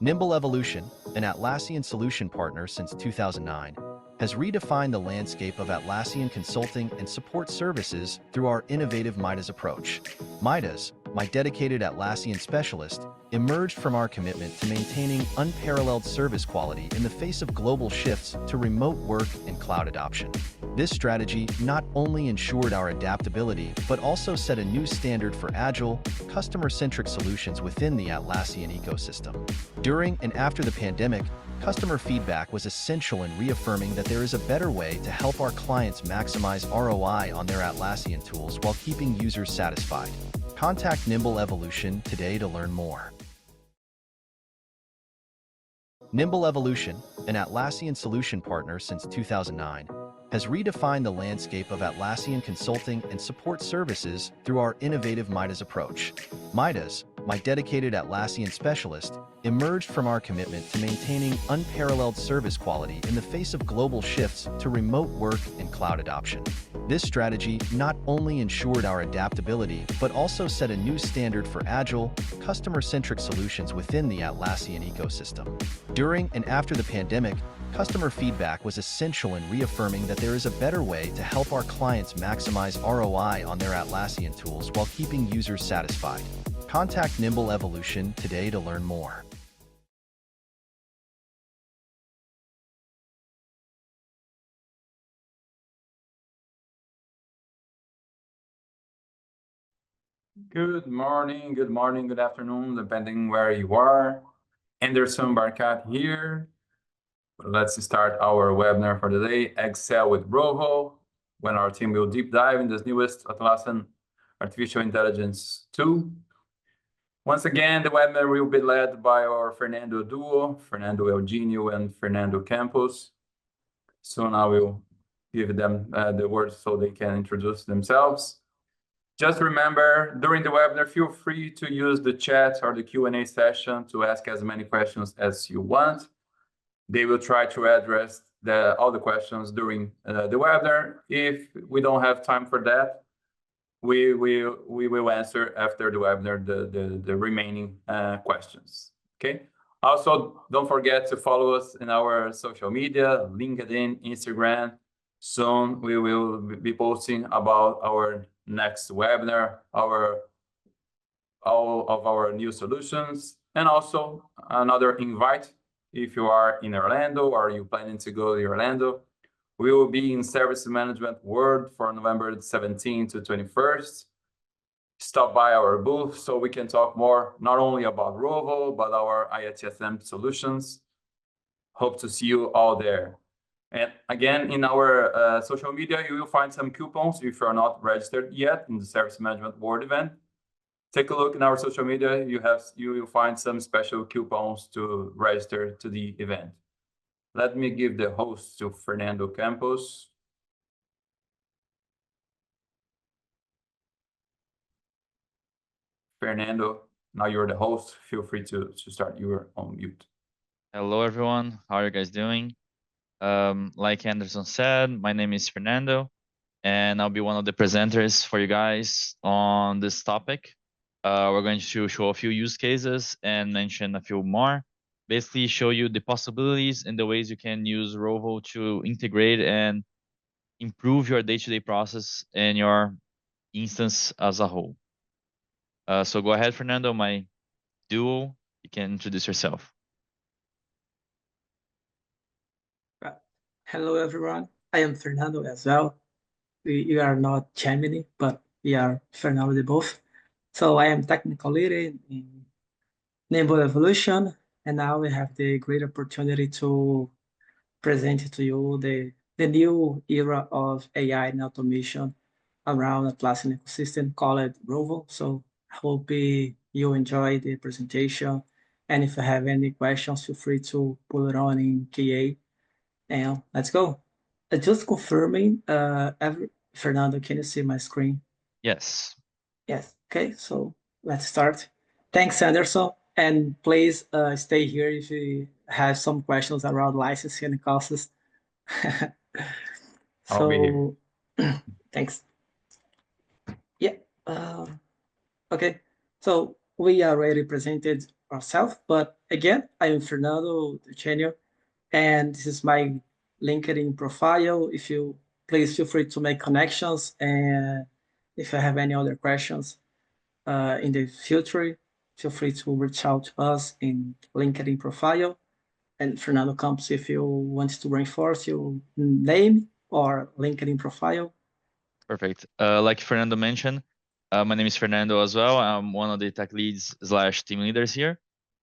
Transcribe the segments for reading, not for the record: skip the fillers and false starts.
Nimble Evolution, an Atlassian solution partner since 2009, has redefined the landscape of Atlassian consulting and support services through our innovative Midas approach. Midas, my dedicated Atlassian specialist, emerged from our commitment to maintaining unparalleled service quality in the face of global shifts to remote work and cloud adoption. This strategy not only ensured our adaptability, but also set a new standard for agile, customer-centric solutions within the Atlassian ecosystem. During and after the pandemic, customer feedback was essential in reaffirming that there is a better way to help our clients maximize ROI on their Atlassian tools while keeping users satisfied. Contact Nimble Evolution today to learn more. Nimble Evolution, an Atlassian solution partner since 2009, has redefined the landscape of Atlassian consulting and support services through our innovative Midas approach. Midas, my dedicated Atlassian specialist, emerged from our commitment to maintaining unparalleled service quality in the face of global shifts to remote work and cloud adoption. This strategy not only ensured our adaptability, but also set a new standard for agile, customer-centric solutions within the Atlassian ecosystem. During and after the pandemic, customer feedback was essential in reaffirming that there is a better way to help our clients maximize ROI on their Atlassian tools while keeping users satisfied. Contact Nimble Evolution today to learn more. Good morning, good afternoon, depending where you are. Anderson Barkat here. Let's start our webinar for the day, Excel with Rovo, when our team will deep dive in this newest Atlassian artificial intelligence tool. Once again, the webinar will be led by our Fernando duo, Fernando Eugênio and Fernando Campos. Soon I will give them the words so they can introduce themselves. Just remember, during the webinar, feel free to use the chat or the Q&A session to ask as many questions as you want. They will try to address all the questions during the webinar. If we don't have time for that, we will answer after the webinar the remaining questions. Okay. Also, don't forget to follow us in our social media, LinkedIn, Instagram. Soon we will be posting about our next webinar, all of our new solutions, and also another invite. If you are in Orlando or you planning to go to Orlando, we will be in Service Management World for November 17th to 21st. Stop by our booth so we can talk more, not only about Rovo, but our ITSM solutions. Hope to see you all there. And again, in our social media, you will find some coupons if you're not registered yet in the Service Management World event. Take a look in our social media. You will find some special coupons to register to the event. Let me give the host to Fernando Campos. Fernando, now you're the host. Feel free to start. You are on mute. Hello, everyone. How are you guys doing? Like Anderson said, my name is Fernando, and I'll be one of the presenters for you guys on this topic. We're going to show a few use cases and mention a few more. Basically, show you the possibilities and the ways you can use Rovo to integrate and improve your day-to-day process and your instance as a whole. So go ahead, Fernando, my duo. You can introduce yourself. Hello, everyone. I am Fernando as well. We are not Gemini, but we are Fernando de both. So I am technical lead in Nimble Evolution, and now we have the great opportunity to present to you the new era of AI and automation around Atlassian ecosystem called Rovo. So I hope you enjoy the presentation. And if you have any questions, feel free to pull it on in QA. And let's go. Just confirming, Fernando, can you see my screen? Yes. Yes. Okay, so let's start. Thanks, Anderson. And please stay here if you have some questions around licensing and costs. I'll be here. Thanks. Yeah. Okay. So we already presented ourselves. But again, I am Fernando Eugênio, and this is my LinkedIn profile. If you please feel free to make connections, and if I have any other questions in the future, feel free to reach out to us in LinkedIn profile. And Fernando Campos, if you want to reinforce your name or LinkedIn profile. Perfect. Like Fernando mentioned, my name is Fernando as well. I'm one of the tech leads / team leaders here.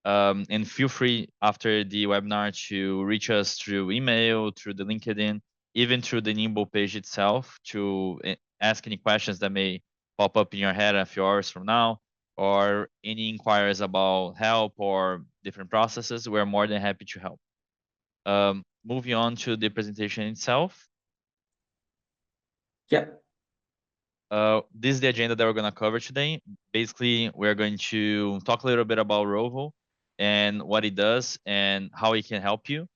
And feel free after the webinar to reach us through email, through the LinkedIn, even through the Nimble page itself to ask any questions that may pop up in your head a few hours from now, or any inquiries about help or different processes. We're more than happy to help. Moving on to the presentation itself. Yeah. This is the agenda that we're going to cover today. Basically, we're going to talk a little bit about Rovo and what it does and how it can help you.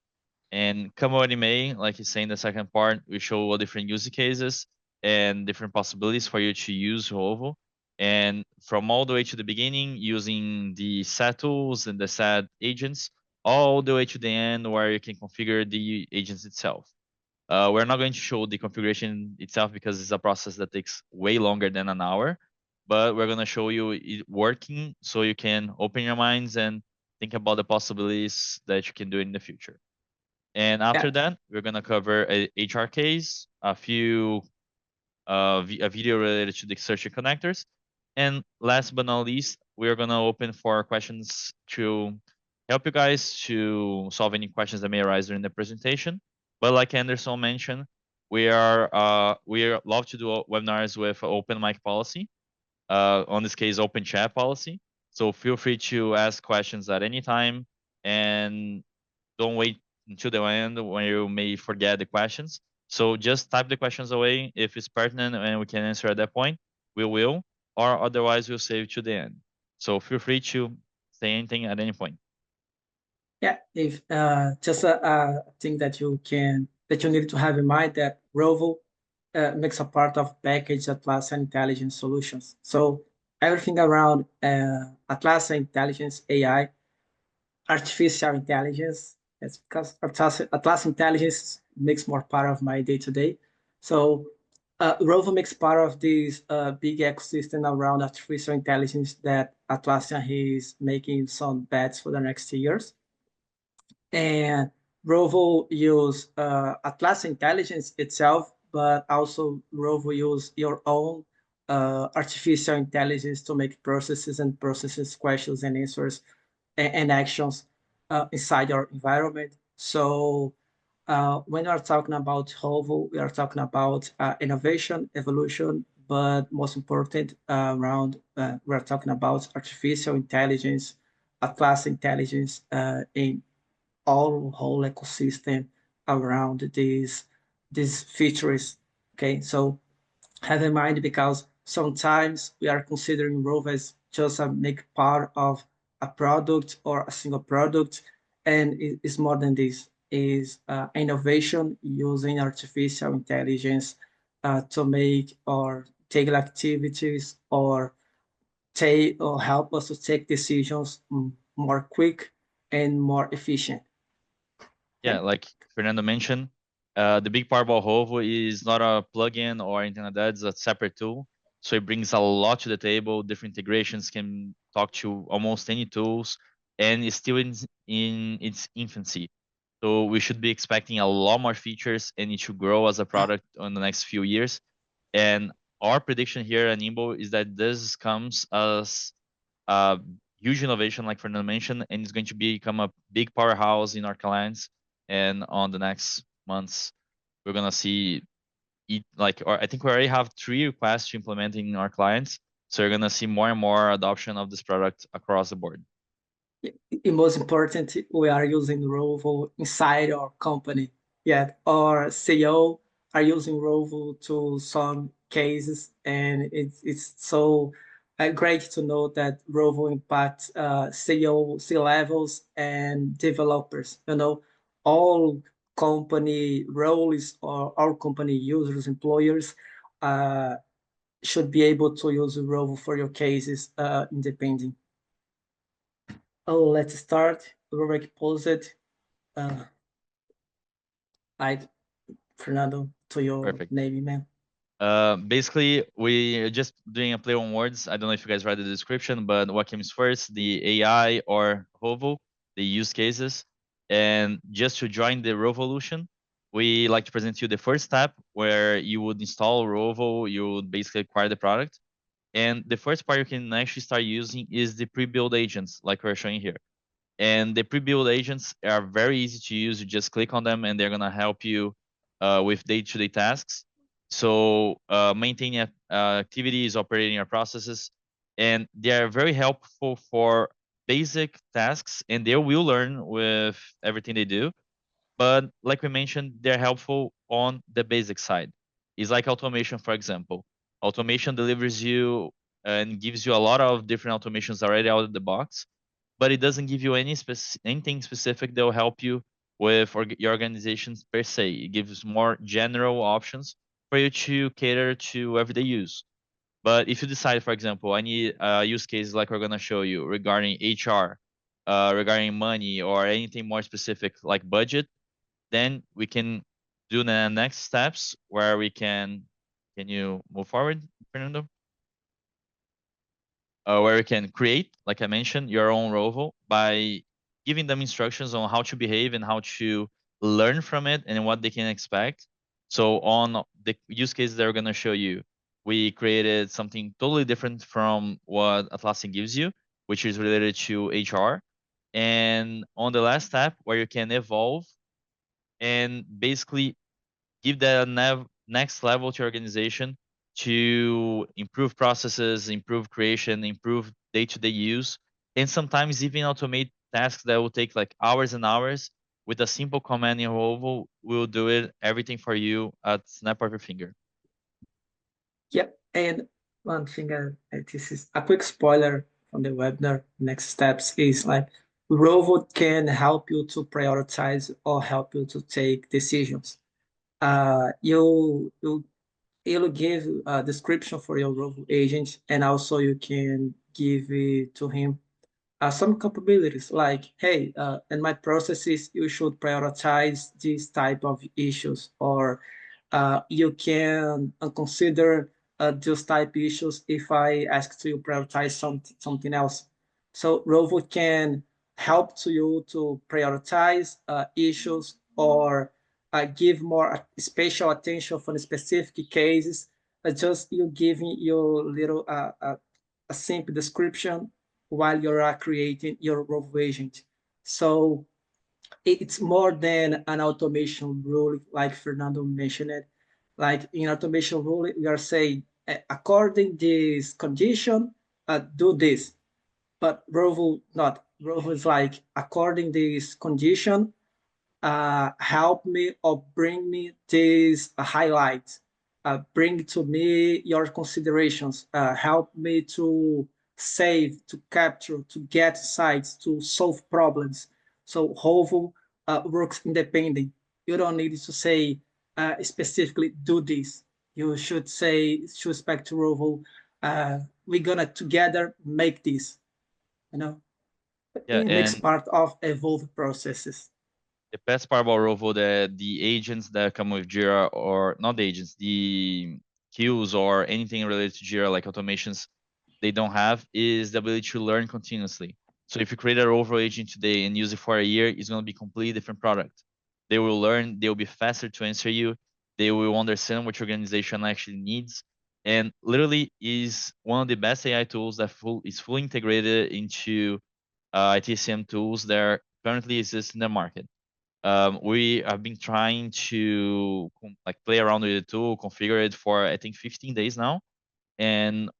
And come what it may, like you say in the second part, we show all different use cases and different possibilities for you to use Rovo. And from all the way to the beginning, using the set tools and the set agents, all the way to the end where you can configure the agents itself. We're not going to show the configuration itself because it's a process that takes way longer than an hour, but we're going to show you it working so you can open your minds and think about the possibilities that you can do in the future. And after that, we're going to cover a HR case, a few a video related to the search and connectors. And last but not least, we're going to open for questions to help you guys to solve any questions that may arise during the presentation. But like Anderson mentioned, we love to do webinars with open mic policy. On this case, open chat policy. So feel free to ask questions at any time and don't wait until the end when you may forget the questions. So just type the questions away. If it's pertinent and we can answer at that point, we will, or otherwise we'll save to the end. So feel free to say anything at any point. Yeah, if just a thing that you need to have in mind that Rovo makes a part of package Atlassian Intelligence Solutions. So everything around Atlassian Intelligence AI, artificial intelligence, it's because Atlassian Intelligence makes more part of my day-to-day. So Rovo makes part of this big ecosystem around artificial intelligence that Atlassian is making some bets for the next years. And Rovo use Atlassian Intelligence itself, but also Rovo use your own artificial intelligence to make processes questions and answers and actions inside your environment. So when we are talking about Rovo, we are talking about innovation, evolution, but most important we're talking about artificial intelligence, Atlassian Intelligence in whole ecosystem around these features. Okay, so have in mind because sometimes we are considering Rovo as just a make part of a product or a single product, and it's more than this. Is innovation using artificial intelligence to make or take activities or help us to take decisions more quick and more efficient. Yeah, like Fernando mentioned, the big part about Rovo is not a plugin or anything like that. It's a separate tool. So it brings a lot to the table. Different integrations can talk to almost any tools, and it's still in its infancy. So we should be expecting a lot more features, and it should grow as a product in the next few years. And our prediction here at Nimble is that this comes as a huge innovation, like Fernando mentioned, and it's going to become a big powerhouse in our clients. And on the next months, we're gonna see it I think we already have 3 requests to implement in our clients. So you're gonna see more and more adoption of this product across the board. The most important, we are using Rovo inside our company. Yeah, our CEO are using Rovo to some cases, and it's so great to know that Rovo impacts CEO, C-levels, and developers. You know, all company roles or our company users, employers should be able to use Rovo for your cases independent. let's start. We already posted. I, Fernando, to your Perfect. name, man. Basically, we are just doing a play on words. I don't know if you guys read the description, but what comes first, the AI or Rovo, the use cases. And just to join the revolution, we like to present you the first step where you would install Rovo, you would basically acquire the product. And the first part you can actually start using is the pre-built agents, like we're showing here. And the pre-built agents are very easy to use. You just click on them and they're gonna help you with day-to-day tasks. So maintaining activities, operating your processes, and they are very helpful for basic tasks, and they will learn with everything they do. But like we mentioned, they're helpful on the basic side. It's like automation, for example. Automation delivers you and gives you a lot of different automations already out of the box, but it doesn't give you anything specific that will help you with your organizations per se. It gives more general options for you to cater to everyday use. But if you decide, for example, I need use cases like we're gonna show you regarding HR, regarding money, or anything more specific like budget, then we can do the next steps where we can you move forward, Fernando? Where you can create, like I mentioned, your own Rovo by giving them instructions on how to behave and how to learn from it and what they can expect. So on the use cases that we're going to show you, we created something totally different from what Atlassian gives you, which is related to HR. And on the last step, where you can evolve and basically give the next level to your organization to improve processes, improve creation, improve day-to-day use, and sometimes even automate tasks that will take like hours and hours. With a simple command in Rovo, we'll do it everything for you at snap of your finger. Yep. And one thing, this is a quick spoiler from the webinar. Next steps is like Rovo can help you to prioritize or help you to take decisions. You'll give a description for your Rovo agent, and also you can give it to him some capabilities like, hey, in my processes, you should prioritize these type of issues, or you can consider those type issues if I ask to you prioritize something else. So Rovo can help to you to prioritize issues or give more special attention for the specific cases. Just you giving your little a simple description while you're creating your Rovo agent. So it's more than an automation rule, like Fernando mentioned it. Like in automation rule, we are saying, according this condition, do this. But Rovo not. Rovo is like, according this condition, help me or bring me these highlights. Bring to me your considerations. Help me to save, to capture, to get sites, to solve problems. So Rovo works independent. You don't need to say specifically do this. You should say, should expect to Rovo, we're gonna together make this. You know, Yeah, it makes and part of evolved processes. the best part about Rovo, the agents that come with Jira, or not the agents, the queues or anything related to Jira, like automations, they don't have is the ability to learn continuously. So if you create a Rovo agent today and use it for a year, it's going to be a completely different product. They will learn, they will be faster to answer you, they will understand what your organization actually needs, and literally is one of the best AI tools that is fully integrated into ITSM tools that currently exist in the market. We have been trying to like play around with the tool, configure it for I think 15 days now, and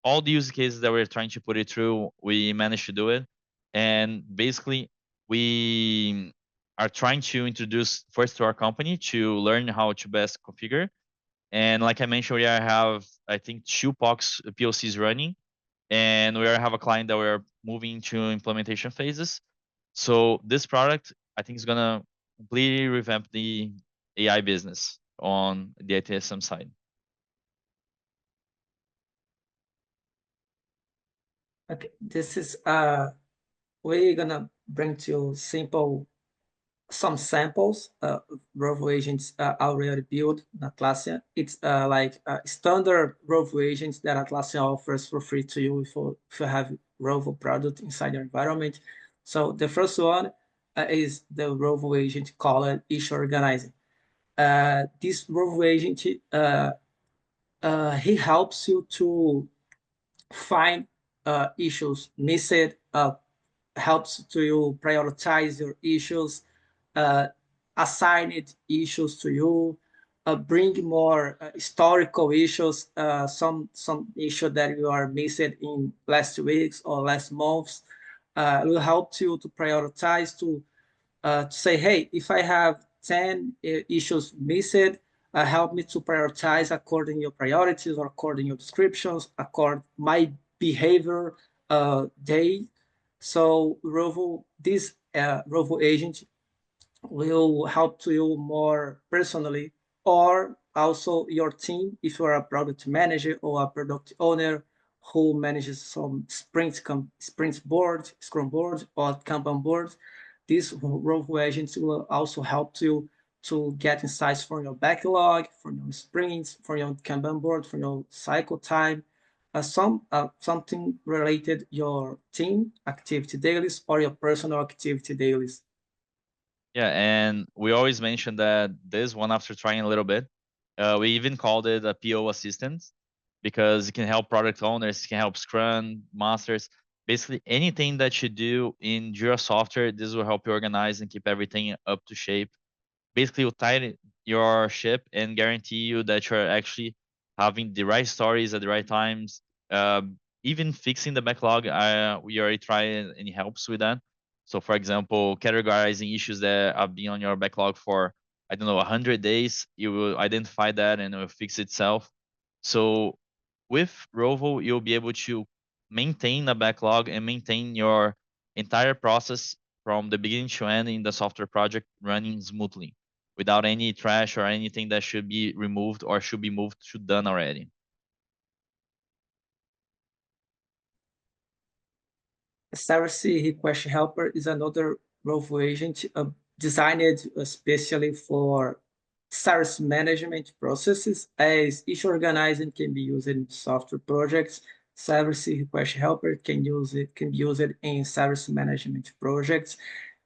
all the use cases that we're trying to put it through, we managed to do it. And basically, we are trying to introduce first to our company to learn how to best configure. And like I mentioned, we have I think 2 POCs running, and we have a client that we're moving to implementation phases. So this product, I think, is gonna completely revamp the AI business on the ITSM side. Okay, this is we're gonna bring to you some samples of Rovo agents already built in Atlassian. It's like standard Rovo agents that Atlassian offers for free to you if you have Rovo product inside your environment. So the first one is the Rovo agent called issue organizing. This Rovo agent, he helps you to find issues missed, helps to you prioritize your issues, assigned issues to you, bring more historical issues, some issue that you are missing in last weeks or last months. Will help you to prioritize to say, hey, if I have 10 issues missed, help me to prioritize according to your priorities or according to your descriptions, according my behavior day. So this Rovo agent will help to you more personally, or also your team if you are a product manager or a product owner who manages some sprint board, scrum board, or kanban board. These Rovo agents will also help you to get insights from your backlog, from your sprints, from your kanban board, from your cycle time, something related your team activity dailies or your personal activity dailies. Yeah, and we always mention that this one, after trying a little bit, we even called it a PO assistant because it can help product owners, it can help Scrum masters, basically anything that you do in Jira software. This will help you organize and keep everything up to shape. Basically, will tie your ship and guarantee you that you're actually having the right stories at the right times. Even fixing the backlog, we already try and it helps with that. So, for example, categorizing issues that have been on your backlog for, I don't know, 100 days, you will identify that and it will fix itself. So, with Rovo, you'll be able to maintain the backlog and maintain your entire process from the beginning to end in the software project running smoothly without any trash or anything that should be removed or should be moved to done already. Service Request Helper is another Rovo agent designed especially for service management processes. As issue organizing can be used in software projects, Service Request Helper can be used in service management projects.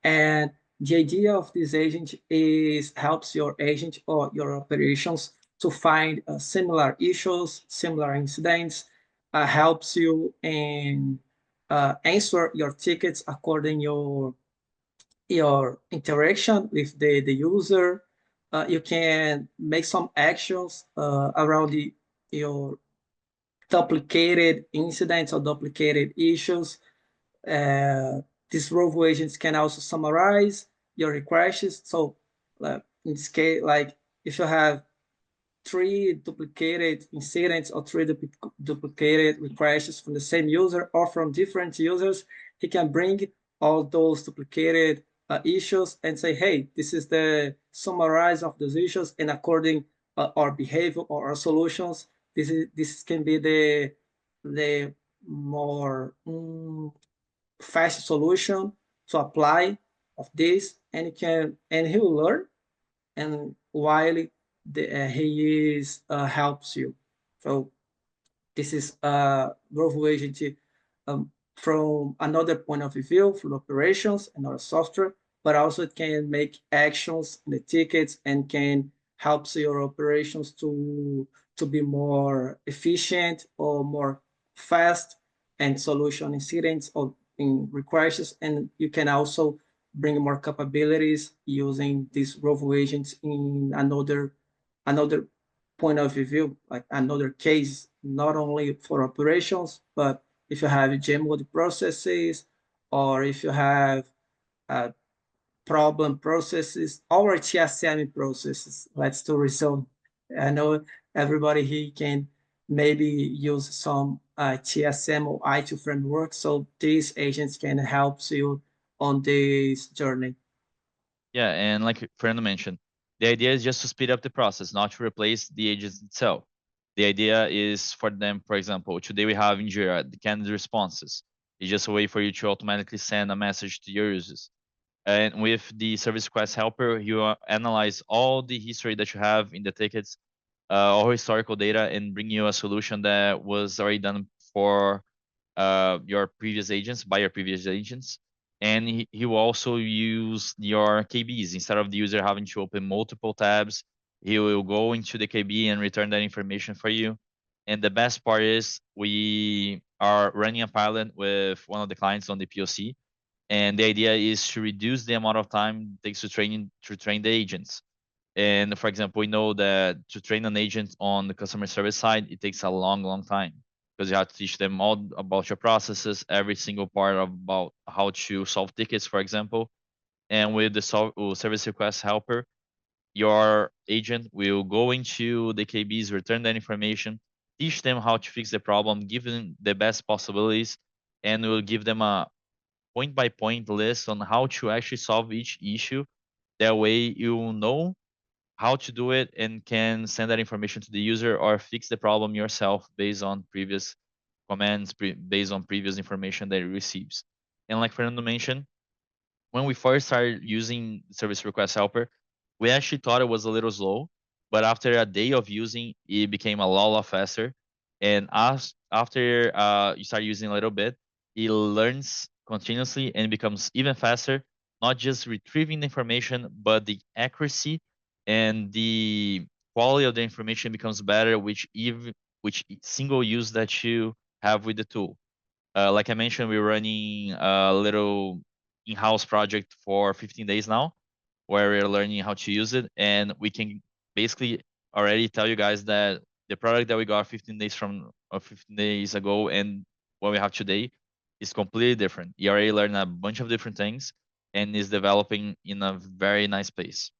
And the idea of this agent is helps your agent or your operations to find similar issues, similar incidents, helps you in answer your tickets according your interaction with the user. You can make some actions around your duplicated incidents or duplicated issues. These Rovo agents can also summarize your requests. So in this case, like if you have 3 duplicated incidents or 3 duplicated requests from the same user or from different users, he can bring all those duplicated issues and say, hey, this is the summarize of those issues, and according our behavior or our solutions, this can be the more fast solution to apply of this, and he will learn, and while he is helps you. So this is Rovo agent from another point of view, from operations and our software, but also it can make actions in the tickets and can help your operations to be more efficient or more fast and solution incidents or in requests. And you can also bring more capabilities using these Rovo agents in another point of view, like another case, not only for operations, but if you have GMOD processes, or if you have problem processes or TSM processes. Let's to resume. I know everybody here can maybe use some TSM or I2 framework, so these agents can help you on this journey. Yeah, and like Fernando mentioned, the idea is just to speed up the process, not to replace the agents itself. The idea is for them, for example, today we have in Jira the candidate responses. It's just a way for you to automatically send a message to your users. And with the service request helper, you analyze all the history that you have in the tickets, all historical data, and bring you a solution that was already done for your previous agents, by your previous agents. And he will also use your KBs. Instead of the user having to open multiple tabs, he will go into the KB and return that information for you. And the best part is we are running a pilot with one of the clients on the POC. And the idea is to reduce the amount of time it takes to train the agents. And for example, we know that to train an agent on the customer service side, it takes a long time, because you have to teach them all about your processes, every single part about how to solve tickets, for example. And with the service request helper, your agent will go into the KBs, return that information, teach them how to fix the problem, give them the best possibilities, and will give them a point-by-point list on how to actually solve each issue. That way you know how to do it and can send that information to the user or fix the problem yourself based on previous commands, based on previous information that it receives. And like Fernando mentioned, when we first started using Service Request Helper, we actually thought it was a little slow, but after a day of using, it became a lot faster. And after you start using a little bit, it learns continuously and becomes even faster, not just retrieving the information, but the accuracy and the quality of the information becomes better, which single use that you have with the tool. Like I mentioned, we're running a little in-house project for 15 days now, where we're learning how to use it, and we can basically already tell you guys that the product that we got 15 days ago and what we have today is completely different. You already learned a bunch of different things and is developing in a very nice pace.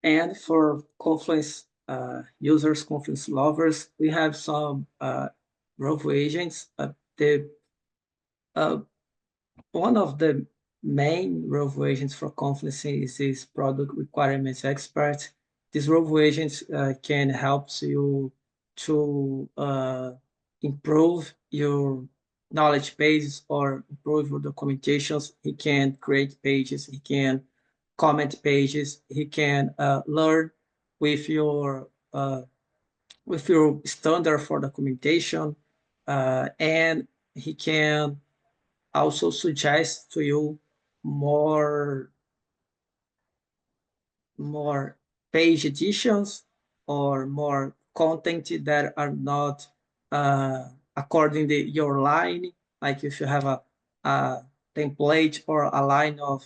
And for Confluence users, Confluence lovers, we have some Rovo agents. One of the main Rovo agents for Confluence is product requirements expert. These Rovo agents can help you to improve your knowledge bases or improve your documentations. He can create pages, he can comment pages, he can learn with your standard for documentation, and he can also suggest to you more page additions or more content that are not according to your line. Like if you have a template or a line of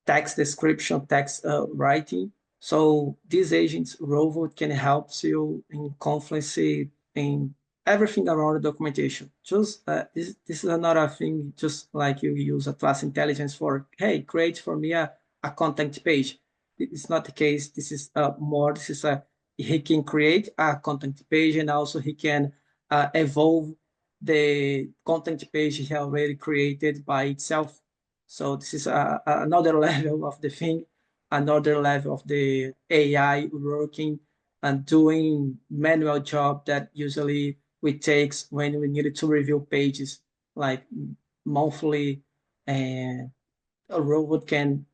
text description, text writing. So these agents, Rovo, can help you in Confluence in everything around the documentation. Just this is another thing, just like you use Atlassian Intelligence for, hey, create for me a content page. It's not the case. This is he can create a content page, and also he can evolve the content page he already created by itself. So this is another level of the thing, another level of the AI working and doing manual job that usually we takes when we needed to review pages like monthly, and a robot can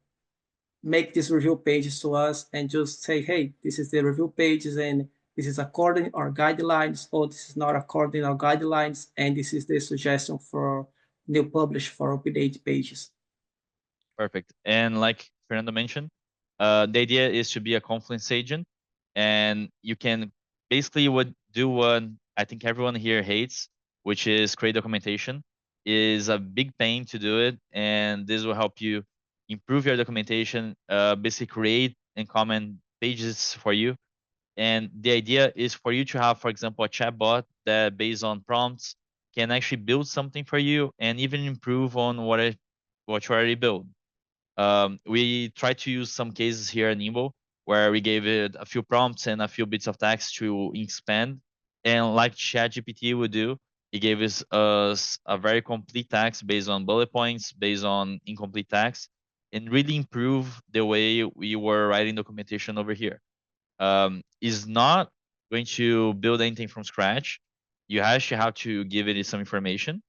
make these review pages to us and just say, hey, this is the review pages and this is according our guidelines, or this is not according our guidelines, and this is the suggestion for new publish for update pages. Perfect. And like Fernando mentioned, the idea is to be a Confluence agent, and you can basically do what I think everyone here hates, which is create documentation. Is a big pain to do it, and this will help you improve your documentation, basically create and comment pages for you. And the idea is for you to have, for example, a chatbot that based on prompts can actually build something for you and even improve on what you already built. We tried to use some cases here in Nimble where we gave it a few prompts and a few bits of text to expand. And like ChatGPT would do, it gave us a very complete text based on bullet points, based on incomplete text, and really improve the way we were writing documentation over here. Is not going to build anything from scratch. you actually have to give it some information.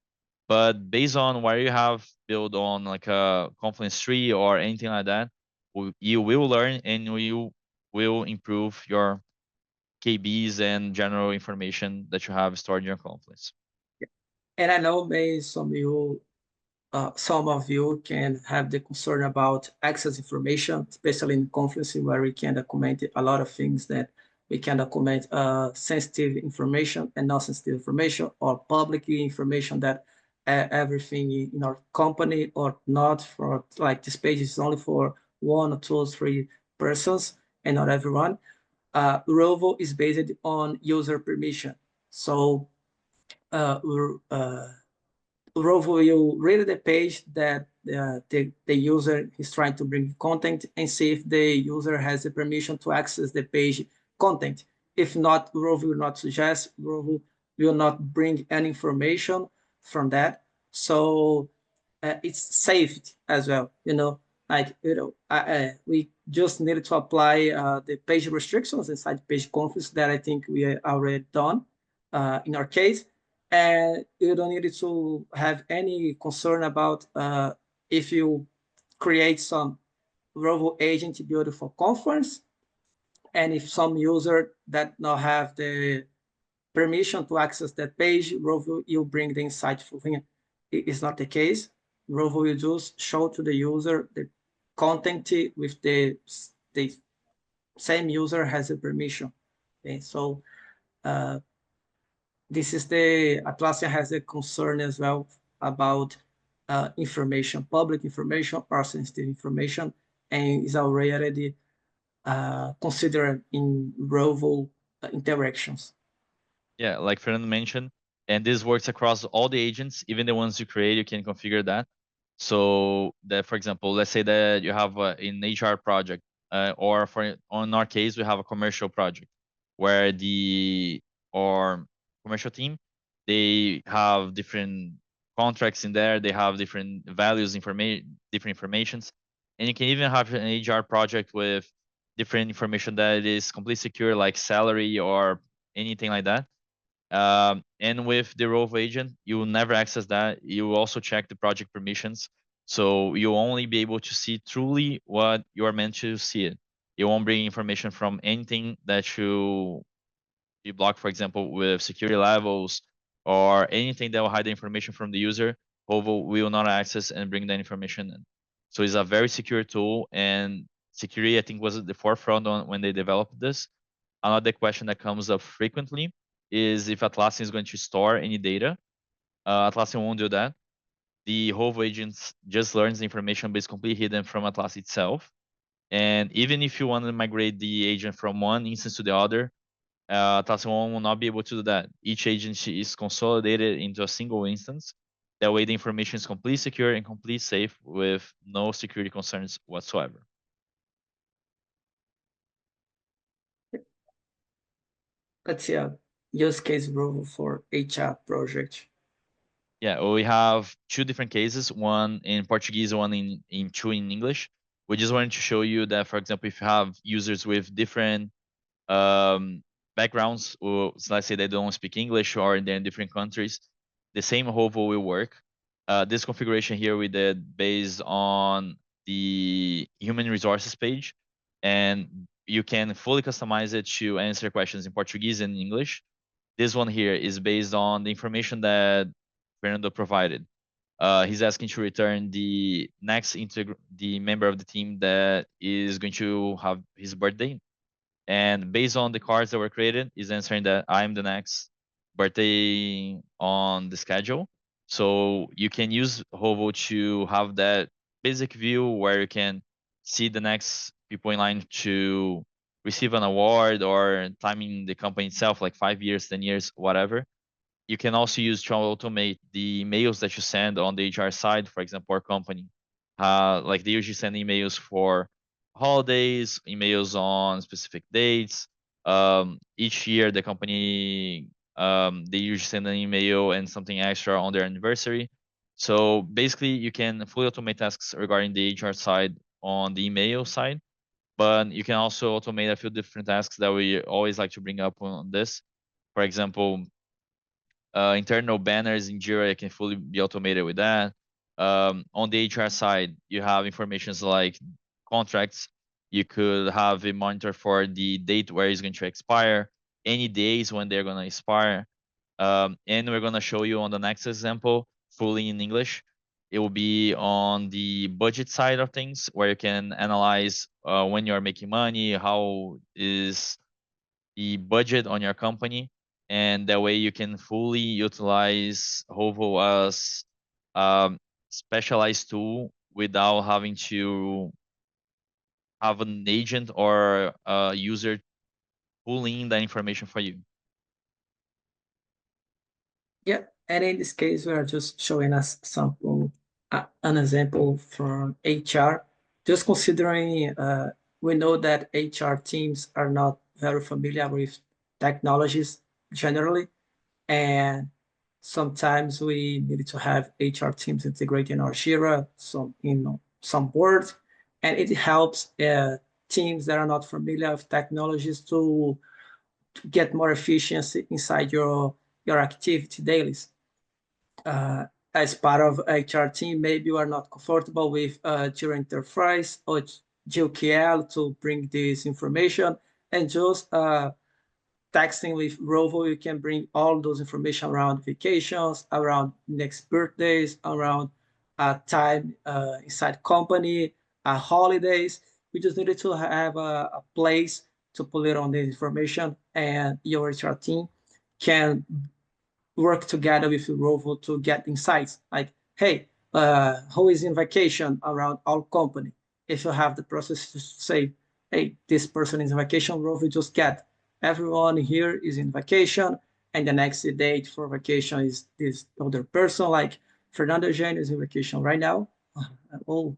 But based on where you have built on like a confidence tree or anything like that, you will learn and you will improve your KBs and general information that you have stored in your confidence. And I know maybe some of you can have the concern about access information, especially in conferencing where we can document a lot of things that we can document sensitive information and not sensitive information, or public information that everything in our company or not, for like this page is only for 1 or 2 or 3 persons and not everyone. Rovo is based on user permission. So Rovo will read the page that the user is trying to bring content and see if the user has the permission to access the page content. If not, Rovo will not suggest, Rovo will not bring any information from that. So it's saved as well, like, we just needed to apply the page restrictions inside page conflicts that I think we are already done in our case. And you don't need to have any concern about if you create some Rovo agent build for conference, and if some user that not have the permission to access that page, Rovo will bring the insightful thing. It is not the case. Rovo will just show to the user the content with the same user has the permission. Okay, so this is the Atlassian has a concern as well about information, public information or sensitive information, and is already considered in Rovo interactions. Yeah, like Fernando mentioned, and this works across all the agents, even the ones you create, you can configure that. So that, for example, let's say that you have an HR project, or on our case, we have a commercial project where or commercial team, they have different contracts in there, they have different values, different informations, and you can even have an HR project with different information that is completely secure, like salary or anything like that. And with the Rovo agent, you will never access that. You will also check the project permissions. So you'll only be able to see truly what you are meant to see it. You won't bring information from anything that you block, for example, with security levels or anything that will hide the information from the user. Rovo will not access and bring that information in. So it's a very secure tool, and security, I think, was at the forefront when they developed this. Another question that comes up frequently is if Atlassian is going to store any data. Atlassian won't do that. The Rovo agents just learns the information, but it's completely hidden from Atlassian itself. And even if you want to migrate the agent from one instance to the other, Atlassian will not be able to do that. Each agent is consolidated into a single instance. That way the information is completely secure and completely safe with no security concerns whatsoever. Let's see a use case Rovo for HR project. Yeah, we have 2 different cases, one in Portuguese, one in 2 in English. We just wanted to show you that, for example, if you have users with different backgrounds, or so let's say they don't speak English or they're in different countries, the same Rovo will work. This configuration here we did based on the human resources page, and you can fully customize it to answer questions in Portuguese and English. This one here is based on the information that Fernando provided. He's asking to return the next the member of the team that is going to have his birthday. And based on the cards that were created, is answering that I'm the next birthday on the schedule. So you can use Rovo to have that basic view where you can see the next people in line to receive an award or timing the company itself, like 5 years, 10 years, whatever. You can also use to automate the emails that you send on the HR side, for example, our company. Like they usually send emails for holidays, emails on specific dates. Each year, the company they usually send an email and something extra on their anniversary. So basically, you can fully automate tasks regarding the HR side on the email side, but you can also automate a few different tasks that we always like to bring up on this. For example, Internal banners in Jira can fully be automated with that. On the HR side, you have informations like contracts. You could have a monitor for the date where it's going to expire, any days when they're going to expire. And we're going to show you on the next example, fully in English. It will be on the budget side of things, where you can analyze when you're making money, how is the budget on your company, and that way you can fully utilize Rovo as specialized tool without having to have an agent or a user pulling that information for you. Yeah, and in this case, we are just showing us an example from HR. Just considering, we know that HR teams are not very familiar with technologies generally, and sometimes we need to have HR teams integrating our Jira, some boards, and it helps teams that are not familiar with technologies to get more efficiency inside your activity dailies. As part of HR team, maybe you are not comfortable with Jira Enterprise or GQL to bring this information, and just texting with Rovo, you can bring all those information around vacations, around next birthdays, around time inside company, holidays. We just needed to have a place to put it on the information, and your HR team can work together with Rovo to get insights like, hey, who is in vacation around our company? If you have the process to say, hey, this person is in vacation, Rovo just get everyone here is in vacation, and the next date for vacation is this other person, like Fernando Eugênio is in vacation right now. Oh,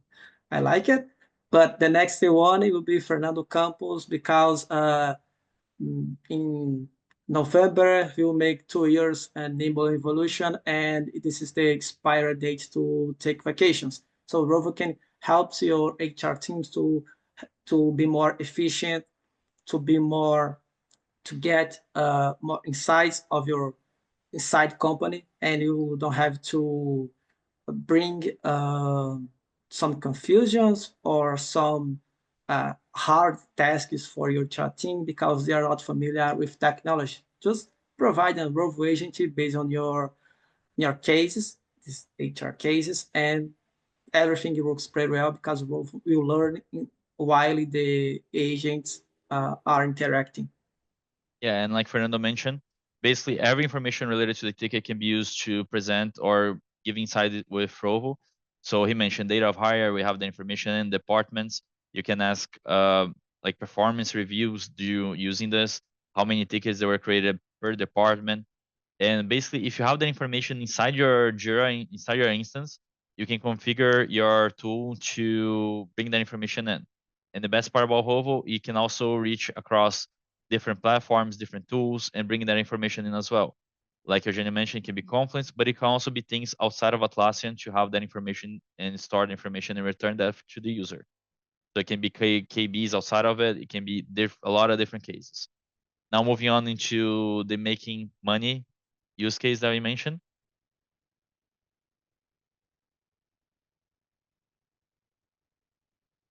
I like it. But the next one, it will be Fernando Campos, because in November, he will make 2 years and Nimble evolution, and this is the expire date to take vacations. So Rovo can help your HR teams to be more efficient, to get more insights of your inside company, and you don't have to bring some confusions or some hard tasks for your chat team because they are not familiar with technology. Just provide a Rovo agent based on your cases, these HR cases, and everything works pretty well because Rovo will learn while the agents are interacting. Yeah, and like Fernando mentioned, basically every information related to the ticket can be used to present or give insight with Rovo. So he mentioned data of hire, we have the information in departments. You can ask like performance reviews using this, how many tickets that were created per department. And basically, if you have the information inside your Jira, inside your instance, you can configure your tool to bring that information in. And the best part about Rovo, you can also reach across different platforms, different tools, and bring that information in as well. Like Eugênio mentioned, it can be conflicts, but it can also be things outside of Atlassian to have that information and store the information and return that to the user. So it can be KBs outside of it. It can be a lot of different cases. Now moving on into the making money use case that we mentioned.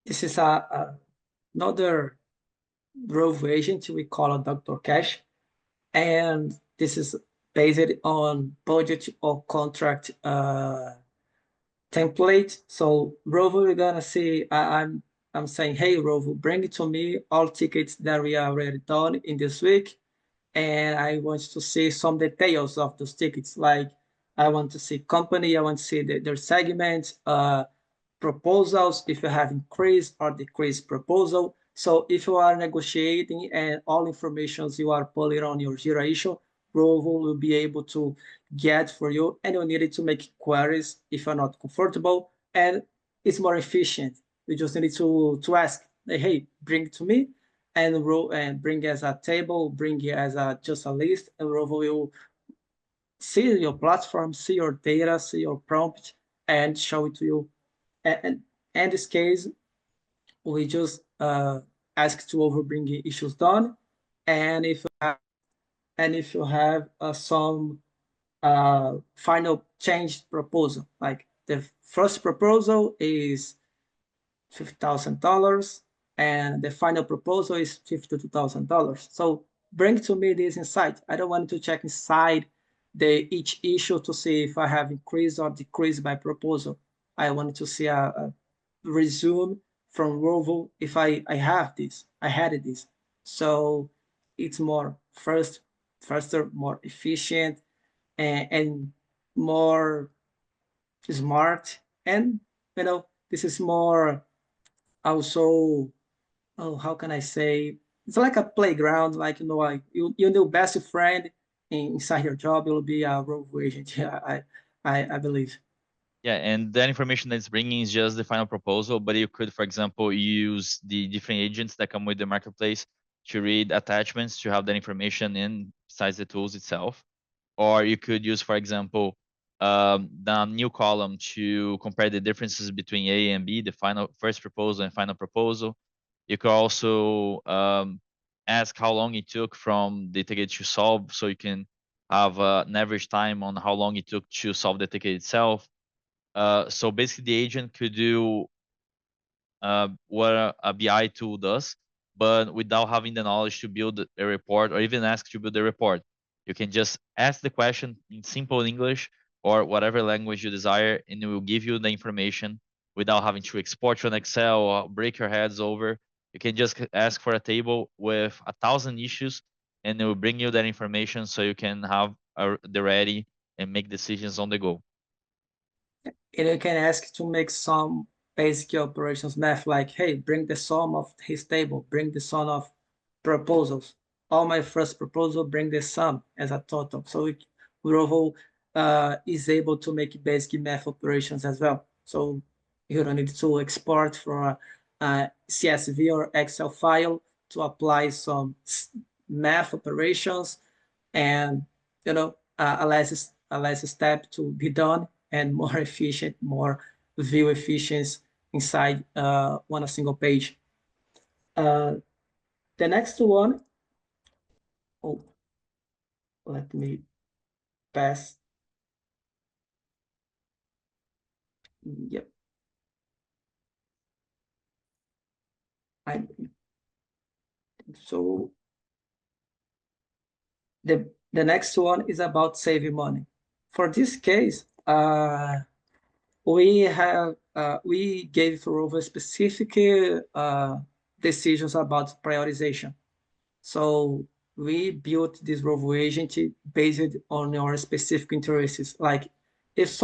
This is another Rovo agent we call a Dr. Cash, and this is based on budget or contract template. So Rovo, we're gonna see. I'm saying, hey Rovo, bring it to me all tickets that we already done in this week, and I want to see some details of those tickets. Like I want to see company, I want to see their segments, proposals, if you have increased or decreased proposal. So if you are negotiating and all informations you are pulling on your Jira issue, Rovo will be able to get for you, and you need to make queries if you're not comfortable, and it's more efficient. You just need to ask, hey, bring it to me, and bring as a table, bring it as just a list, and Rovo will see your platform, see your data, see your prompt, and show it to you. And in this case, we just ask to overbring issues done, and if you have some final change proposal. Like the first proposal is $50,000 and the final proposal is $52,000. So bring to me this insight. I don't want to check inside each issue to see if I have increased or decreased my proposal. I want to see a resume from Rovo if I have this, I had this. So it's more faster, more efficient, and more smart. And this is more also, oh, how can I say? It's like a playground, like like your best friend inside your job will be a Rovo agent. Yeah, I believe. Yeah, and that information that's bringing is just the final proposal, but you could, for example, use the different agents that come with the marketplace to read attachments to have that information in besides the tools itself. Or you could use, for example, the new column to compare the differences between A and B, the final first proposal and final proposal. You could also ask how long it took from the ticket to solve, so you can have an average time on how long it took to solve the ticket itself. So basically, the agent could do what a BI tool does, but without having the knowledge to build a report or even ask to build a report. You can just ask the question in simple English or whatever language you desire, and it will give you the information without having to export to an Excel or break your heads over. You can just ask for a table with 1,000 issues, and it will bring you that information so you can have the ready and make decisions on the go. And you can ask to make some basic operations math, like, hey, bring the sum of his table, bring the sum of proposals. All my first proposal, bring the sum as a total. So Rovo is able to make basic math operations as well. So you don't need to export from a CSV or Excel file to apply some math operations, and a less step to be done, and more efficient, more view efficiency inside on a single page. The next one, oh, let me pass. Yep. So the next one is about saving money. For this case, we gave Rovo specific decisions about prioritization. So we built this Rovo agent based on your specific interests. Like if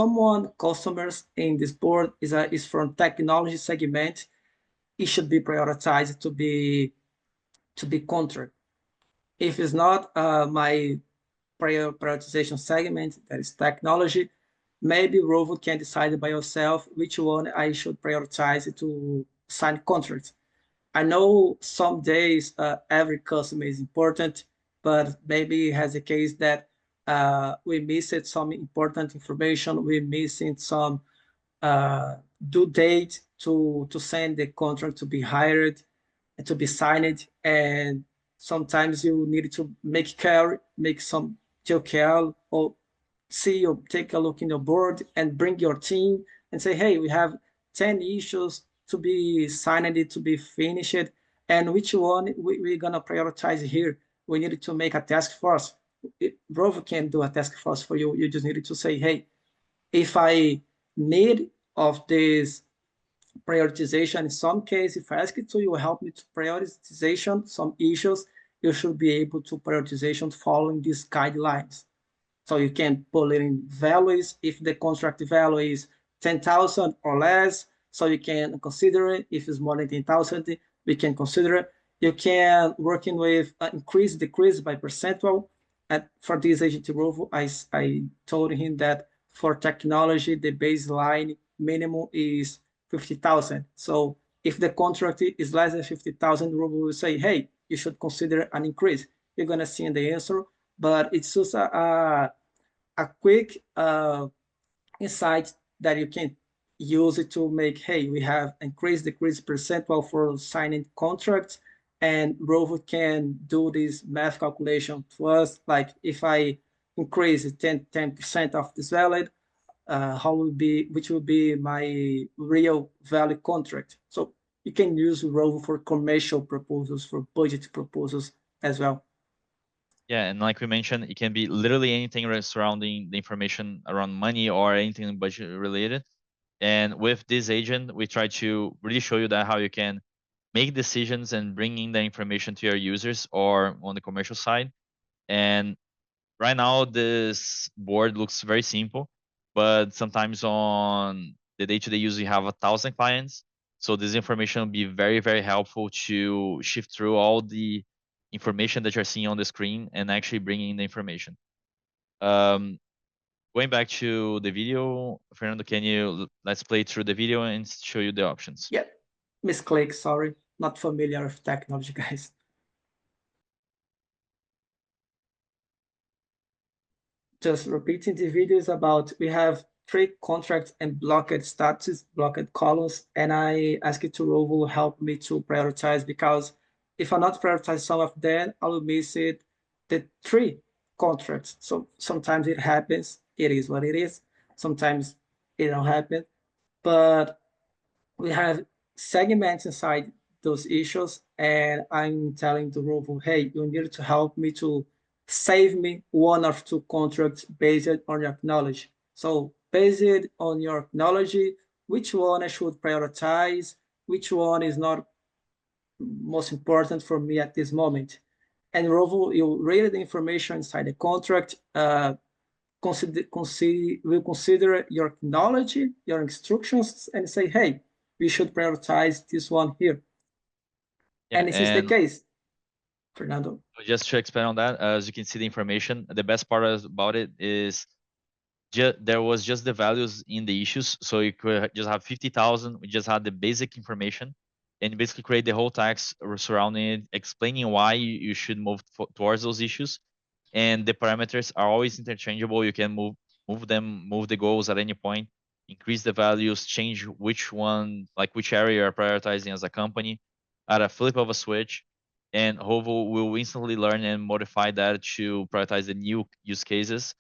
customers in this board is from technology segment, it should be prioritized to be contract. If it's not my prioritization segment, that is technology, maybe Rovo can decide by yourself which one I should prioritize to sign contracts. I know some days every customer is important, but maybe it has a case that we missed some important information. We're missing some due date to send the contract to be hired and to be signed. And sometimes you need to make some TOKL, or see or take a look in your board and bring your team and say, hey, we have 10 issues to be signed, to be finished, and which one we're going to prioritize here. We need to make a task force. Rovo can do a task force for you. You just need to say, hey, if I need of this prioritization in some case, if I ask it to you, help me to prioritization some issues, you should be able to prioritization following these guidelines. So you can pull in values if the contract value is 10,000 or less. So you can consider it. If it's more than 10,000, we can consider it. You can working with increase, decrease by percentile. And for this agent Rovo, I told him that for technology, the baseline minimum is 50,000. So if the contract is less than 50,000, Rovo will say, hey, you should consider an increase. You're going to see in the answer, but it's just a quick insight that you can use it to make, hey, we have increase, decrease percentile for signing contracts, and Rovo can do this math calculation to us. Like if I increase 10% of this value, which will be my real value contract. So you can use Rovo for commercial proposals, for budget proposals as well. Yeah, and like we mentioned, it can be literally anything surrounding the information around money or anything budget related. And with this agent, we try to really show you that how you can make decisions and bring in the information to your users or on the commercial side. And right now, this board looks very simple, but sometimes on the day-to-day use, you have 1,000 clients. So this information will be very, very helpful to shift through all the information that you're seeing on the screen and actually bringing in the information. Going back to the video, Fernando, let's play through the video and show you the options. Yeah, misclick, sorry, not familiar with technology, guys. Just repeating the video is about, we have 3 contracts and blocked status, blocked columns, and I ask it to Rovo help me to prioritize, because if I not prioritize some of them, I will miss the 3 contracts. So sometimes it happens, it is what it is. Sometimes it don't happen, but we have segments inside those issues, and I'm telling the Rovo, hey, you need to help me to save me 1 or 2 contracts based on your knowledge. So based on your knowledge, which one I should prioritize, which one is not most important for me at this moment. And Rovo, you read the information inside the contract, will consider your knowledge, your instructions, and say, hey, we should prioritize this one here. Yeah, and this is the case, Fernando. Just to expand on that, as you can see the information, the best part about it is there was just the values in the issues. So you could just have 50,000. We just had the basic information and basically create the whole text surrounding it, explaining why you should move towards those issues. And the parameters are always interchangeable. You can move them, move the goals at any point, increase the values, change which one, like which area you're prioritizing as a company at a flip of a switch. And Rovo will instantly learn and modify that to prioritize the new use cases.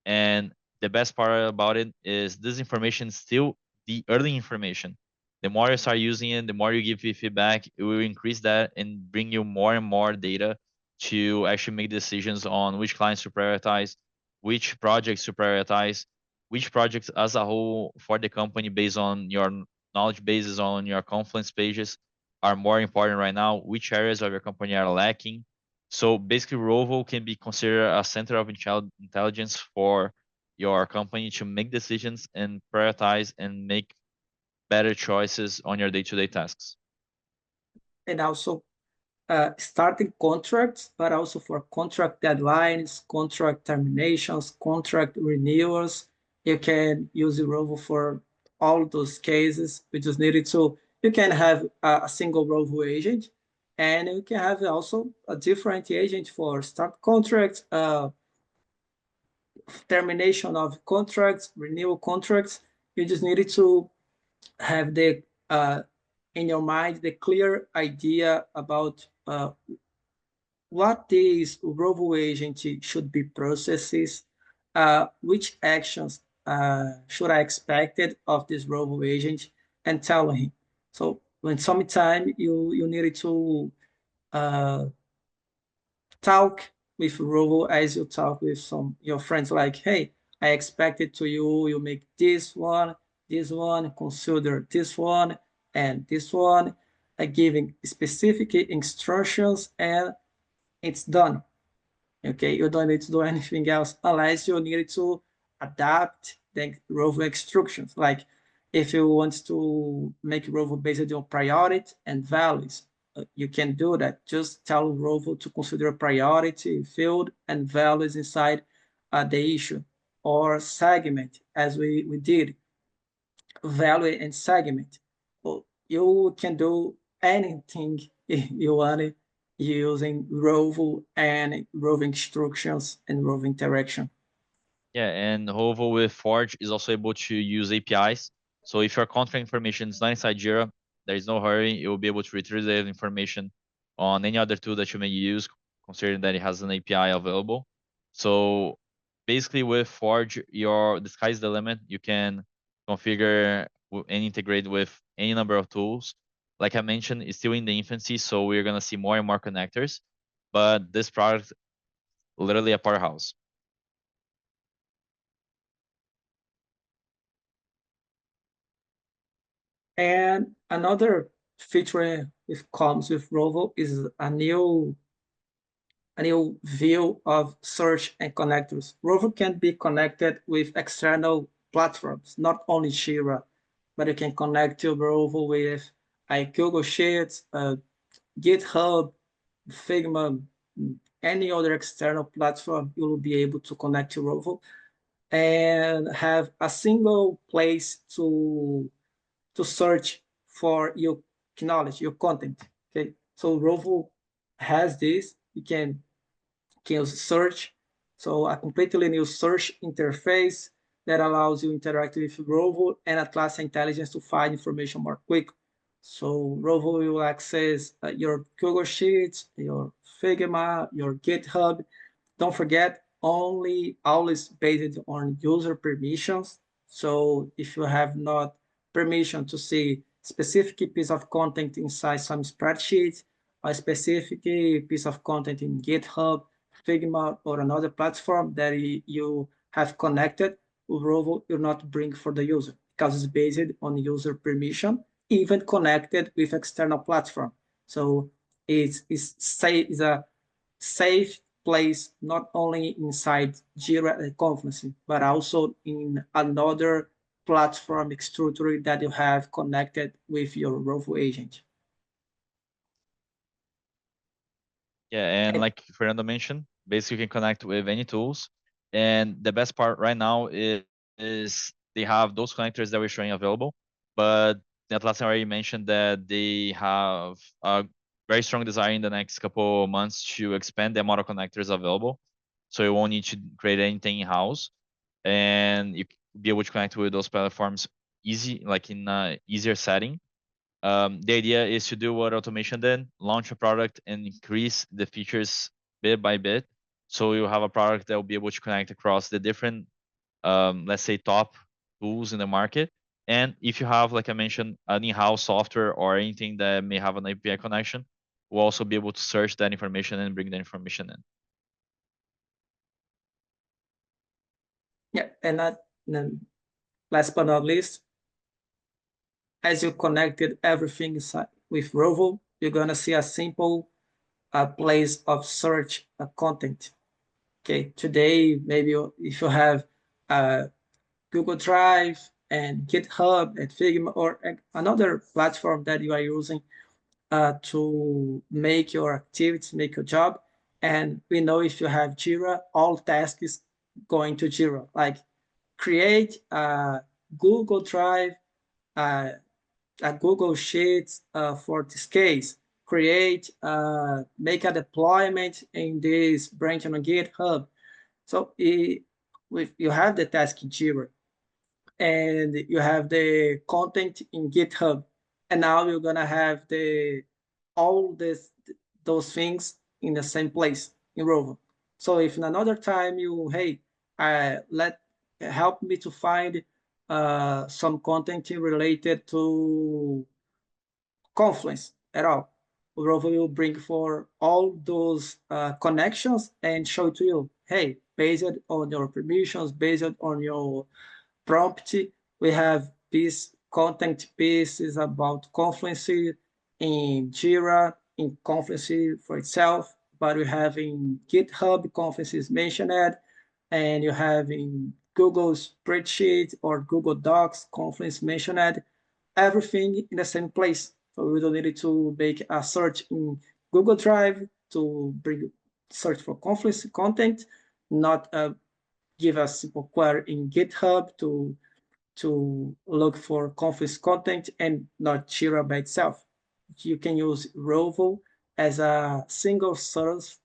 And the best part about it is this information is still the early information. The more you start using it, the more you give feedback, it will increase that and bring you more and more data to actually make decisions on which clients to prioritize, which projects to prioritize, which projects as a whole for the company based on your knowledge bases, on your Confluence pages are more important right now, which areas of your company are lacking. So basically, Rovo can be considered a center of intelligence for your company to make decisions and prioritize and make better choices on your day-to-day tasks. And also starting contracts, but also for contract deadlines, contract terminations, contract renewals. You can use Rovo for all those cases. We just needed to, you can have a single Rovo agent, and you can have also a different agent for start contracts, termination of contracts, renewal contracts. You just needed to have the in your mind the clear idea about what this Rovo agent should be processes, which actions should I expected of this Rovo agent, and tell him. So when sometime you needed to talk with Rovo as you talk with your friends, like, hey, I expected to you make this one, consider this one, and this one, giving specific instructions, and it's done. Okay, you don't need to do anything else unless you need to adapt the Rovo instructions. Like if you want to make Rovo based on priority and values, you can do that. Just tell Rovo to consider a priority field and values inside the issue, or segment, as we did, value and segment. Well, you can do anything you want using Rovo and Rovo instructions and Rovo interaction. Yeah, and Rovo with Forge is also able to use APIs. So if your contract information is not inside Jira, there is no hurry. You will be able to retrieve the information on any other tool that you may use, considering that it has an API available. So basically with Forge, the sky's the limit. You can configure and integrate with any number of tools. Like I mentioned, it's still in the infancy, so we're gonna see more and more connectors. But this product, literally a powerhouse. And another feature which comes with Rovo is a new view of search and connectors. Rovo can be connected with external platforms, not only Jira, but you can connect to Rovo with Google Sheets, GitHub, Figma, any other external platform. You will be able to connect to Rovo and have a single place to search for your knowledge, your content. Okay, so Rovo has this. You can use search, so a completely new search interface that allows you to interact with Rovo and Atlassian Intelligence to find information more quick. So Rovo will access your Google Sheets, your Figma, your GitHub. Don't forget, always based on user permissions. So if you have not permission to see specific piece of content inside some spreadsheet, a specific piece of content in GitHub, Figma, or another platform that you have connected, Rovo will not bring for the user because it's based on user permission, even connected with external platform. So it's a safe place, not only inside Jira and Confluence, but also in another platform structure that you have connected with your Rovo agent. Yeah, and And like Fernando mentioned, basically you can connect with any tools. And the best part right now is they have those connectors that we're showing available, but the Atlassian already mentioned that they have a very strong desire in the next couple months to expand the amount of connectors available. So you won't need to create anything in-house, and you be able to connect with those platforms easy, like in a easier setting. The idea is to do what automation did, launch a product and increase the features bit by bit. So you have a product that will be able to connect across the different, let's say, top tools in the market. And if you have, like I mentioned, an in-house software or anything that may have an API connection, we'll also be able to search that information and bring that information in. yeah, and last but not least, as you connected everything with Rovo, you're gonna see a simple place of search content. Okay, today maybe if you have Google Drive and GitHub and Figma or another platform that you are using to make your activities, make your job. And we know if you have Jira, all tasks going to Jira, like create a Google Drive, uh, a Google Sheets for this case, make a deployment in this branch on GitHub. So you have the task in Jira and you have the content in GitHub, and now you're gonna have all those things in the same place in Rovo. So if in another time help me to find some content related to Confluence at all, Rovo will bring for all those connections and show to you, hey, based on your permissions, based on your prompt, we have this content piece is about Confluence in Jira, in Confluence for itself, but we have in GitHub, Confluence is mentioned, and you have in Google Spreadsheet or Google Docs, Confluence mentioned, everything in the same place. So we don't need to make a search in Google Drive to bring search for Confluence content, not give a simple query in GitHub to look for Confluence content and not Jira by itself. You can use Rovo as a single source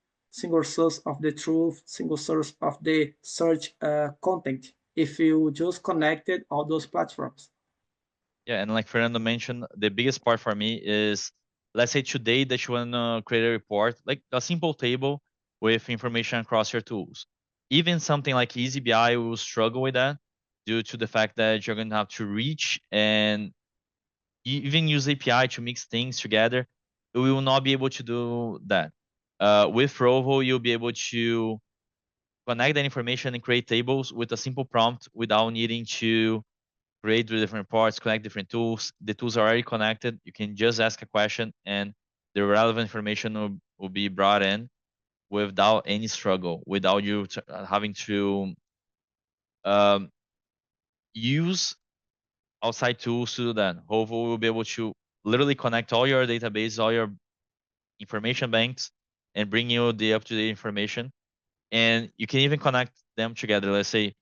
of the truth, single source of the search content if you just connected all those platforms. Yeah, and like Fernando mentioned, the biggest part for me is, let's say today that you want to create a report, like a simple table with information across your tools. even something like EasyBI will struggle with that due to the fact that you're going to have to reach and even use API to mix things together. We will not be able to do that. With Rovo, you'll be able to connect that information and create tables with a simple prompt without needing to create the different parts, connect different tools. The tools are already connected. You can just ask a question and the relevant information will be brought in without any struggle, without you having to use outside tools to do that. Rovo will be able to literally connect all your databases, all your information banks, and bring you the up-to-date information. And you can even connect them together. Let's say,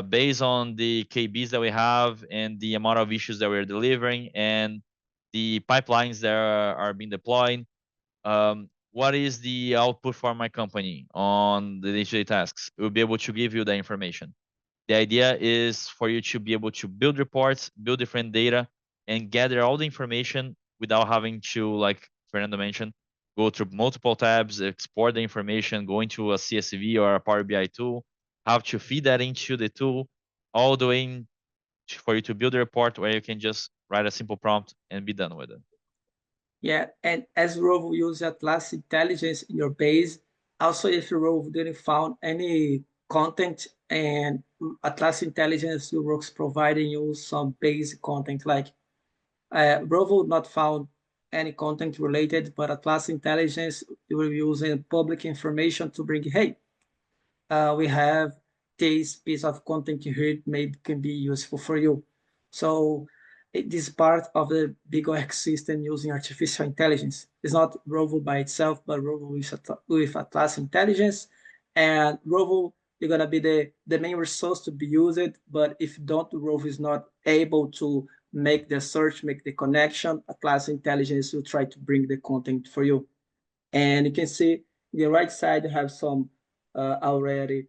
based on the KBs that we have and the amount of issues that we're delivering and the pipelines that are being deployed, what is the output for my company on the day-to-day tasks? We'll be able to give you that information. The idea is for you to be able to build reports, build different data, and gather all the information without having to, like Fernando mentioned, go through multiple tabs, export the information, go into a CSV or a Power BI tool, have to feed that into the tool, all the way for you to build a report where you can just write a simple prompt and be done with it. Yeah, and as Rovo uses Atlassian Intelligence in your base, also if Rovo didn't found any content and Atlassian Intelligence works providing you some basic content like Rovo not found any content related, but Atlassian Intelligence will using public information to bring, hey, we have this piece of content here maybe can be useful for you. So this part of the bigger ecosystem using artificial intelligence. It's not Rovo by itself, but Rovo with Atlassian Intelligence. And Rovo is going to be the main resource to be used, but if Rovo is not able to make the search, make the connection, Atlassian Intelligence will try to bring the content for you. And you can see the right side, you have some already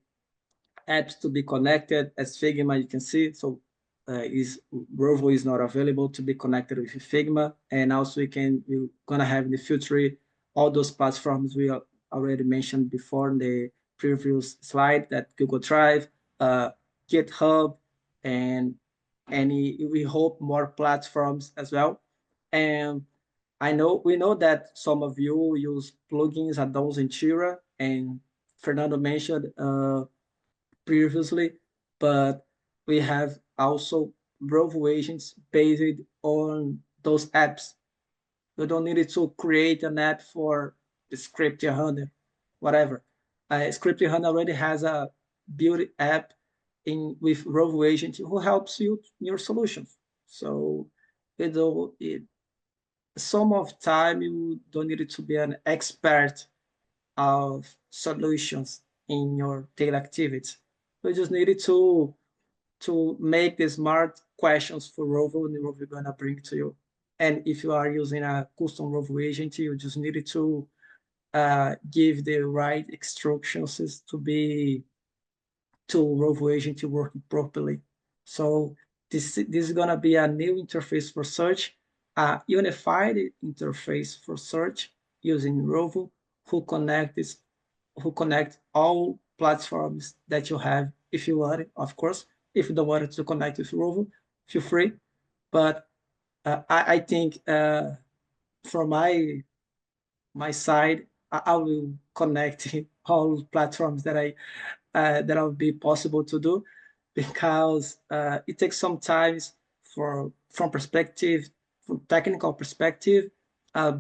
apps to be connected. As Figma, you can see, so Rovo is not available to be connected with Figma. And also we're gonna have in the future all those platforms we already mentioned before in the previous slide, that Google Drive, GitHub, and we hope more platforms as well. And we know that some of you use plugins, add-ons in Jira, and Fernando mentioned previously, but we have also Rovo agents based on those apps. You don't need to create an app for the Script 100, whatever. Script 100 already has a built app with Rovo agent who helps you in your solutions. So some of time you don't need to be an expert of solutions in your daily activities. You just needed to make the smart questions for Rovo, and Rovo is gonna bring to you. And if you are using a custom Rovo agent, you just needed to give the right instructions to Rovo agent to work properly. So this is gonna be a new interface for search, a unified interface for search using Rovo, who connect all platforms that you have. If you want it, of course. If you don't want to connect with Rovo, feel free. But I think from my side, I will connect all platforms that will be possible to do, because it takes some time from technical perspective,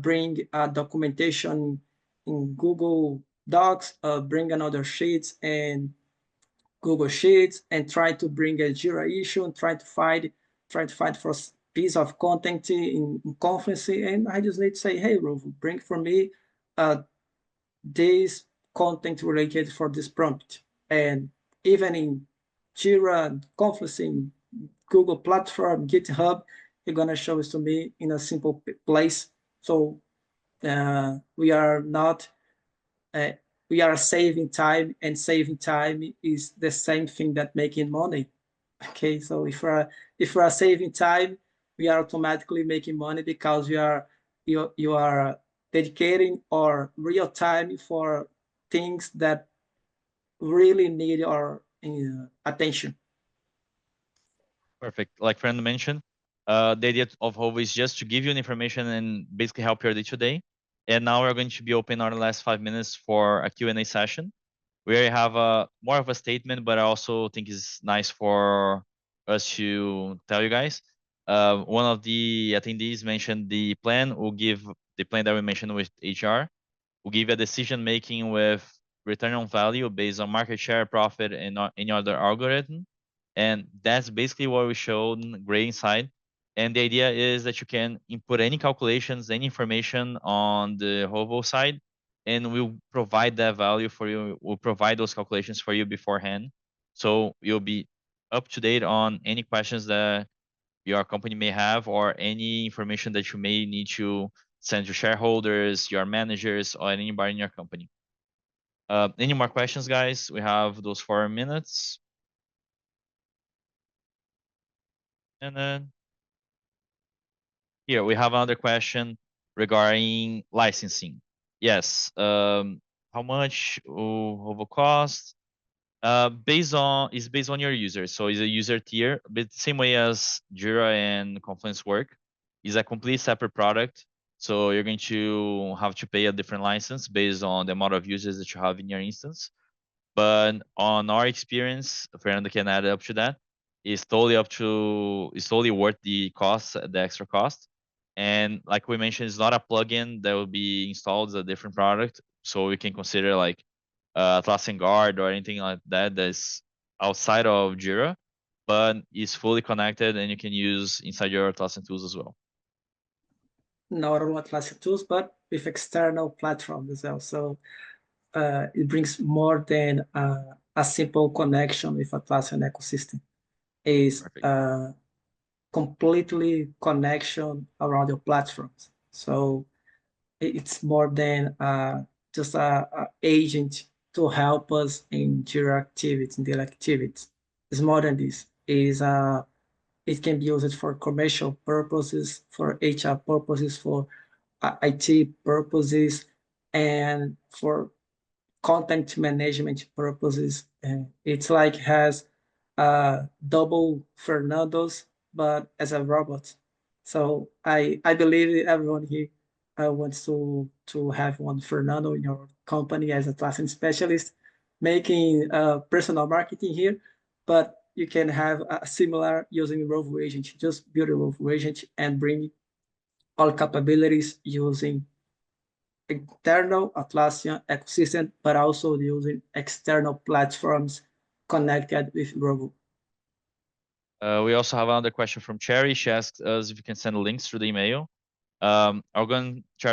bring documentation in Google Docs, bring another sheets and Google Sheets, and try to bring a Jira issue and try to find for a piece of content in Conference. And I just need to say, hey, Rovo, bring for me this content related for this prompt. And even in Jira, Conference, Google platform, GitHub, you're gonna show it to me in a simple place. So we are saving time, and saving time is the same thing that making money. Okay, so if we are saving time, we are automatically making money, because you are dedicating our real time for things that really need our attention. Perfect. Like Fernando mentioned, the idea of Rovo is just to give you information and basically help your day to day. And now we're going to be open our last 5 minutes for a Q&A session. We already have more of a statement, but I also think it's nice for us to tell you guys. One of the attendees mentioned the plan. We'll give the plan that we mentioned with HR. We'll give you a decision making with return on value based on market share, profit, and any other algorithm. And that's basically what we showed gray inside. And the idea is that you can input any calculations, any information on the Rovo side, and we'll provide that value for you. We'll provide those calculations for you beforehand. So you'll be up to date on any questions that your company may have or any information that you may need to send your shareholders, your managers, or anybody in your company. Any more questions, guys? We have those 4 minutes. And then here we have another question regarding licensing. Yes. How much Rovo cost? Based on your user. So it's a user tier, but the same way as Jira and Confluence work. Is a complete separate product. So you're going to have to pay a different license based on the amount of users that you have in your instance. But on our experience, Fernando can add up to that. It's totally worth the cost, the extra cost. And like we mentioned, it's not a plugin that will be installed as a different product. So you can consider like Atlassian Guard or anything like that that's outside of Jira, but is fully connected and you can use inside your Atlassian tools as well. Not all Atlassian tools, but with external platforms as well. So it brings more than a simple connection with Atlassian ecosystem. It's completely connection around your platforms. So it's more than just a agent to help us in Jira activities, in daily activities. It's more than this. It can be used for commercial purposes, for HR purposes, for IT purposes, and for content management purposes. And it's like has double Fernandos, but as a robot. So I believe everyone here wants to have one Fernando in your company as a Atlassian specialist, making personal marketing here, but you can have a similar using Rovo agent. Just build a Rovo agent and bring all capabilities using internal Atlassian ecosystem, but also using external platforms connected with Rovo. We also have another question from Cherry. She asks us if you can send links through the email. Cherry,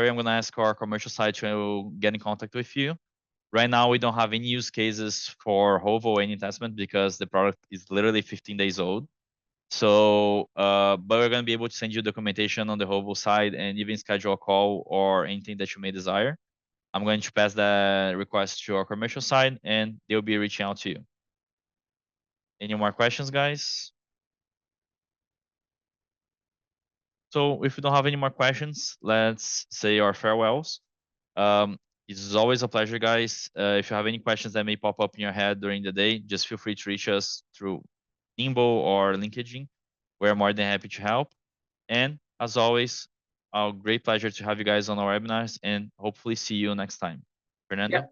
I'm going to ask our commercial side to get in contact with you. Right now, we don't have any use cases for Rovo or any testament because the product is literally 15 days old. So, but we're going to be able to send you documentation on the Rovo side and even schedule a call or anything that you may desire. I'm going to pass that request to our commercial side and they'll be reaching out to you. Any more questions, guys? So if we don't have any more questions, let's say our farewells. It's always a pleasure, guys. If you have any questions that may pop up in your head during the day, just feel free to reach us through Nimble or LinkedIn. We're more than happy to help. And as always, a great pleasure to have you guys on our webinars and hopefully see you next time. Fernando? Yeah.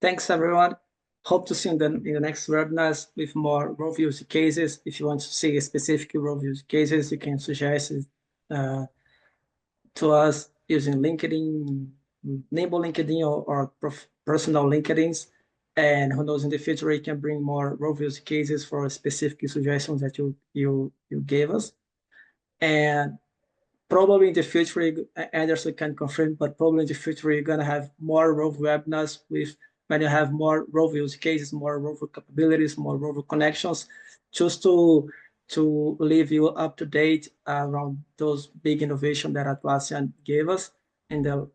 Thanks, everyone. Hope to see you in the next webinars with more Rovo use cases. If you want to see specific Rovo use cases, you can suggest it to us using LinkedIn, Nimble LinkedIn or personal LinkedIns. And who knows, in the future, we can bring more Rovo use cases for specific suggestions that you gave us. And probably in the future, Anderson can confirm, but probably in the future, you're going to have more Rovo webinars when you have more Rovo use cases, more Rovo capabilities, more Rovo connections, just to leave you up to date around those big innovations that Atlassian gave us in the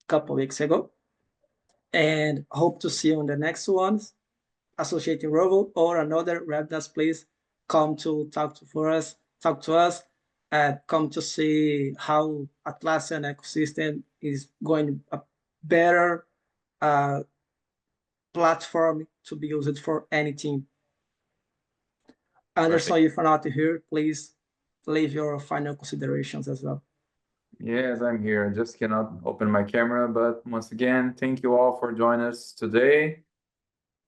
couple of weeks ago. And hope to see you on the next ones associating Rovo or another webinars. Please come to talk to us and come to see how Atlassian ecosystem is going better platform to be used for any team. Anderson, Perfect. if you're not here, please leave your final considerations as well. Yes, I'm here. I just cannot open my camera, but once again, thank you all for joining us today.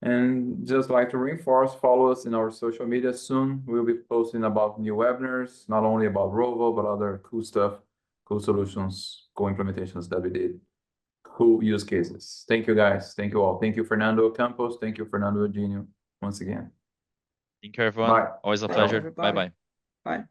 And just like to reinforce, follow us in our social media soon. We'll be posting about new webinars, not only about Rovo, but other cool stuff, cool solutions, cool implementations that we did, cool use cases. Thank you, guys. Thank you all. Thank you, Fernando Campos. Thank you, Fernando Eugênio, once again. Thank you, everyone. Bye. Always a Thank you, pleasure. everybody. Bye-bye. Bye.